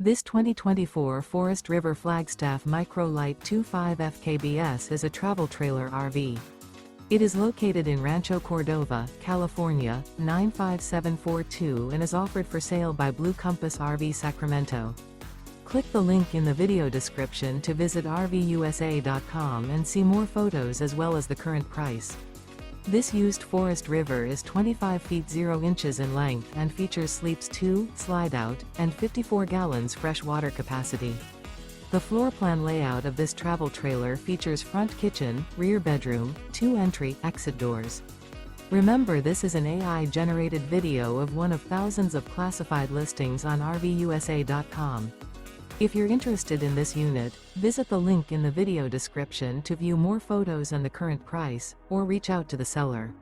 This 2024 Forest River Flagstaff Micro Lite 25 FKBS is a travel trailer RV. It is located in Rancho Cordova, California, 95742 and is offered for sale by Blue Compass RV Sacramento. Click the link in the video description to visit RVUSA.com and see more photos as well as the current price. This used Forest River is 25 feet 0 inches in length and features sleeps 2, Slideout, and 54 gallons fresh water capacity. The floor plan layout of this travel trailer features front kitchen, rear bedroom, 2 entry/exit doors. Remember, this is an AI-generated video of one of thousands of classified listings on RVUSA.com. If you're interested in this unit, visit the link in the video description to view more photos and the current price, or reach out to the seller.